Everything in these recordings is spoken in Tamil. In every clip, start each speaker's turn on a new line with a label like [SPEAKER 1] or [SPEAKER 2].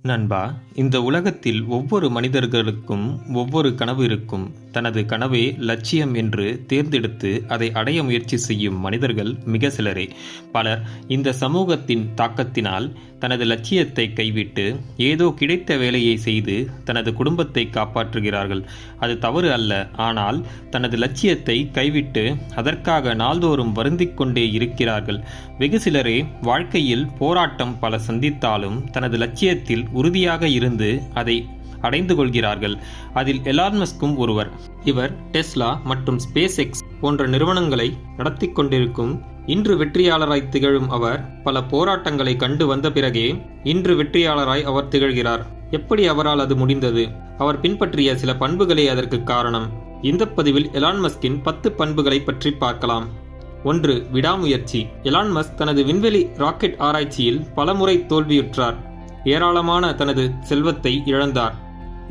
[SPEAKER 1] நண்பா, இந்த உலகத்தில் ஒவ்வொரு மனிதர்களுக்கும் ஒவ்வொரு கனவு இருக்கும். தனது கனவே லட்சியம் என்று தேர்ந்தெடுத்து அதை அடைய முயற்சி செய்யும் மனிதர்கள் மிக சிலரே. பலர் இந்த சமூகத்தின் தாக்கத்தினால் தனது லட்சியத்தை கைவிட்டு ஏதோ கிடைத்த வேலையை செய்து தனது குடும்பத்தை காப்பாற்றுகிறார்கள். அது தவறு அல்ல. ஆனால் தனது லட்சியத்தை கைவிட்டு அதற்காக நாள்தோறும் வருந்திக் கொண்டே இருக்கிறார்கள். வெகு சிலரே வாழ்க்கையில் போராட்டம் பல சந்தித்தாலும் தனது லட்சியத்தில் உறுதியாக இருந்து அதை அடைந்து கொள்கிறார்கள். அதில் எலான் மஸ்கும் ஒருவர். இவர் டெஸ்லா மற்றும் ஸ்பேஸ் எக்ஸ் போன்ற நிறுவனங்களை நடத்தி கொண்டிருக்கும் இன்று வெற்றியாளராய் திகழும் அவர் பல போராட்டங்களை கண்டு வந்த பிறகே இன்று வெற்றியாளராய் அவர் திகழ்கிறார். எப்படி அவரால் அது முடிந்தது? அவர் பின்பற்றிய சில பண்புகளே அதற்கு காரணம். இந்த பதிவில் எலான் மஸ்கின் 10 பண்புகளை பற்றி பார்க்கலாம். 1. விடாமுயற்சி. எலான் மஸ்க் தனது விண்வெளி ராக்கெட் ஆராய்ச்சியில் பலமுறை தோல்வியுற்றார். ஏராளமான தனது செல்வத்தை இழந்தார்.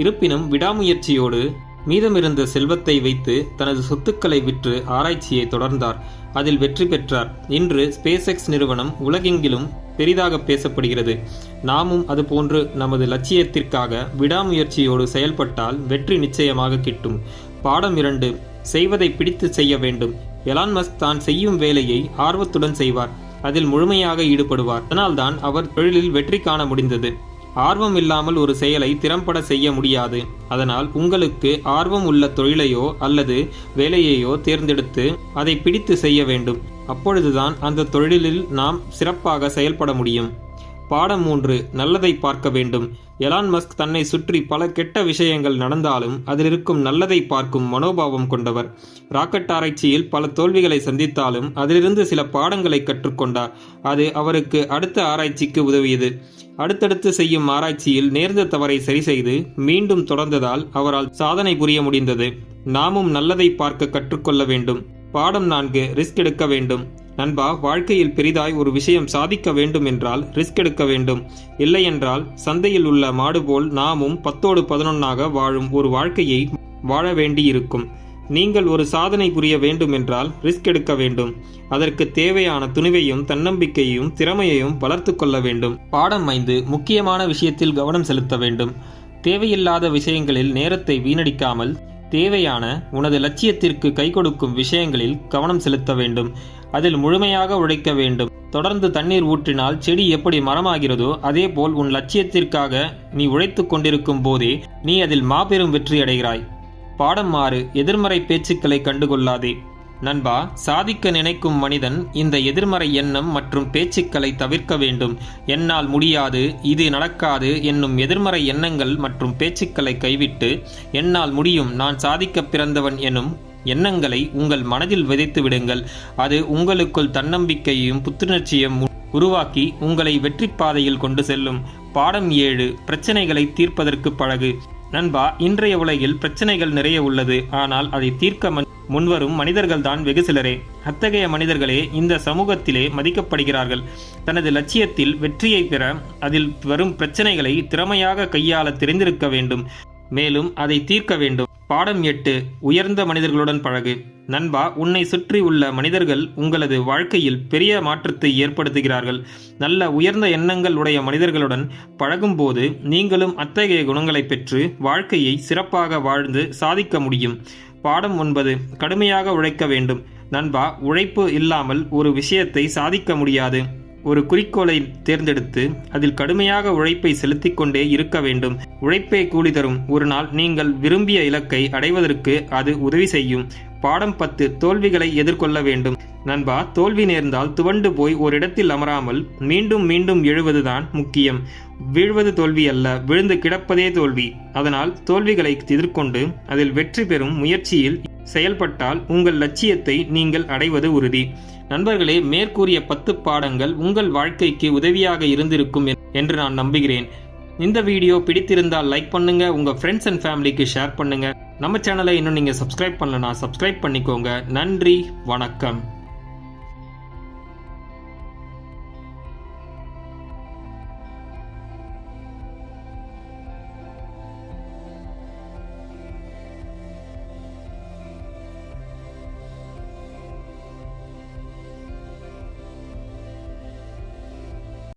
[SPEAKER 1] இருப்பினும் விடாமுயற்சியோடு மீதமிருந்த செல்வத்தை வைத்து தனது சொத்துக்களை விற்று ஆராய்ச்சியை தொடர்ந்தார். அதில் வெற்றி பெற்றார். இன்று ஸ்பேஸ் எக்ஸ் நிறுவனம் உலகெங்கிலும் பெரிதாக பேசப்படுகிறது. நாமும் அதுபோன்று நமது லட்சியத்திற்காக விடாமுயற்சியோடு செயல்பட்டால் வெற்றி நிச்சயமாக கிட்டும். பாடம் 2. செய்வதை பிடித்து செய்ய வேண்டும். எலான் மஸ்க் தான் செய்யும் வேலையை ஆர்வத்துடன் செய்வார். அதில் முழுமையாக ஈடுபடுவார். அதனால்தான் அவர் தொழிலில் வெற்றி காண முடிந்தது. ஆர்வம் இல்லாமல் ஒரு செயலை திறம்பட செய்ய முடியாது. அதனால் உங்களுக்கு ஆர்வம் உள்ள தொழிலையோ அல்லது வேலையையோ தேர்ந்தெடுத்து அதை பிடித்து செய்ய வேண்டும். அப்பொழுதுதான் அந்த தொழிலில் நாம் சிறப்பாக செயல்பட முடியும். பாடம் 3. நல்லதை பார்க்க வேண்டும். எலான் மஸ்க் தன்னை சுற்றி பல கெட்ட விஷயங்கள் நடந்தாலும் அதில் இருக்கும் நல்லதை பார்க்கும் மனோபாவம் கொண்டவர். ராக்கெட் ஆராய்ச்சியில் பல தோல்விகளை சந்தித்தாலும் அதிலிருந்து சில பாடங்களை கற்றுக்கொண்டார். அது அவருக்கு அடுத்த ஆராய்ச்சிக்கு உதவியது. அடுத்தடுத்து செய்யும் ஆராய்ச்சியில் நேர்ந்த தவறை சரி செய்து மீண்டும் தொடர்ந்ததால் அவரால் சாதனை புரிய முடிந்தது. நாமும் நல்லதை பார்க்க கற்றுக்கொள்ள வேண்டும். பாடம் 4. ரிஸ்க் எடுக்க வேண்டும். நண்பா, வாழ்க்கையில் பெரிதாய் ஒரு விஷயம் சாதிக்க வேண்டும் என்றால் ரிஸ்க் எடுக்க வேண்டும். இல்லையென்றால் சந்தையில் உள்ள மாடு போல் நாமும் 10ஓடு 11ஆக வாழும் ஒரு வாழ்க்கையை வாழ வேண்டியிருக்கும். நீங்கள் ஒரு சாதனை புரிய வேண்டும் என்றால் ரிஸ்க் எடுக்க வேண்டும். அதற்கு தேவையான துணிவையும் தன்னம்பிக்கையையும் திறமையையும் வளர்த்து கொள்ள வேண்டும். பாடம் 5. முக்கியமான விஷயத்தில் கவனம் செலுத்த வேண்டும். தேவையில்லாத விஷயங்களில் நேரத்தை வீணடிக்காமல் தேவையான உனது லட்சியத்திற்கு கை கொடுக்கும் விஷயங்களில் கவனம் செலுத்த வேண்டும். அதில் முழுமையாக உழைக்க வேண்டும். தொடர்ந்து தண்ணீர் ஊற்றினால் செடி எப்படி மரமாகிறதோ அதேபோல் உன் லட்சியத்திற்காக நீ உழைத்து கொண்டிருக்கும் போதே நீ அதில் மாபெரும் வெற்றி அடைகிறாய். பாடம் 6. எதிர்மறை பேச்சுக்களை கண்டுகொள்ளாதே. நண்பா, சாதிக்க நினைக்கும் மனிதன் இந்த எதிர்மறை எண்ணம் மற்றும் பேச்சுக்களை தவிர்க்க வேண்டும். என்னால் முடியாது, இது நடக்காது என்னும் எதிர்மறை எண்ணங்கள் மற்றும் பேச்சுக்களை கைவிட்டு என்னால் முடியும், நான் சாதிக்க பிறந்தவன் எனும் எண்ணங்களை உங்கள் மனதில் விதைத்து விடுங்கள். அது உங்களுக்குள் தன்னம்பிக்கையையும் புத்துணர்ச்சியும் உருவாக்கி உங்களை வெற்றி பாதையில் கொண்டு செல்லும். பாடம் 7. பிரச்சனைகளை தீர்ப்பதற்கு பழகு. நண்பா, இன்றைய உலகில் பிரச்சனைகள் நிறைய உள்ளது. ஆனால் அதை தீர்க்க முன்வரும் மனிதர்கள் தான் வெகு சிலரே. அத்தகைய மனிதர்களே இந்த சமூகத்திலே மதிக்கப்படுகிறார்கள். தனது லட்சியத்தில் வெற்றியை பெற அதில் வரும் பிரச்சனைகளை திறமையாக கையாள தெரிந்திருக்க வேண்டும். மேலும் அதை தீர்க்க வேண்டும். பாடம் 8. உயர்ந்த மனிதர்களுடன் பழகு. நண்பா, உன்னை சுற்றி உள்ள மனிதர்கள் உங்களது வாழ்க்கையில் பெரிய மாற்றத்தை ஏற்படுத்துகிறார்கள். நல்ல உயர்ந்த எண்ணங்கள் உடைய மனிதர்களுடன் பழகும் போது நீங்களும் அத்தகைய குணங்களை பெற்று வாழ்க்கையை சிறப்பாக வாழ்ந்து சாதிக்க முடியும். பாடம் 9. கடுமையாக உழைக்க வேண்டும். நண்பா, உழைப்பு இல்லாமல் ஒரு விஷயத்தை சாதிக்க முடியாது. ஒரு குறிக்கோளை தேர்ந்தெடுத்து அதில் கடுமையாக உழைப்பை செலுத்திக் கொண்டே இருக்க வேண்டும். உழைப்பே கூலி தரும். ஒரு நாள் நீங்கள் விரும்பிய இலக்கை அடைவதற்கு அது உதவி செய்யும். பாடம் 10. தோல்விகளை எதிர்கொள்ள வேண்டும். நண்பா, தோல்வி நேர்ந்தால் துவண்டு போய் ஒரு இடத்தில் அமராமல் மீண்டும் மீண்டும் எழுவதுதான் முக்கியம். வீழ்வது தோல்வி அல்ல, விழுந்து கிடப்பதே தோல்வி. அதனால் தோல்விகளை எதிர்கொண்டு அதில் வெற்றி பெறும் முயற்சியில் செயல்பட்டால் உங்கள் லட்சியத்தை நீங்கள் அடைவது உறுதி. நண்பர்களே, மேற்கூறிய 10 பாடங்கள் உங்கள் வாழ்க்கைக்கு உதவியாக இருந்திருக்கும் என்று நான் நம்புகிறேன். இந்த வீடியோ பிடித்திருந்தால் லைக் பண்ணுங்க, உங்க ஃப்ரெண்ட்ஸ் அண்ட் ஃபேமிலிக்கு ஷேர் பண்ணுங்க. நம்ம சேனலை இன்னும் நீங்க சப்ஸ்கிரைப் பண்ணலனா சப்ஸ்கிரைப் பண்ணிக்கோங்க. நன்றி, வணக்கம்.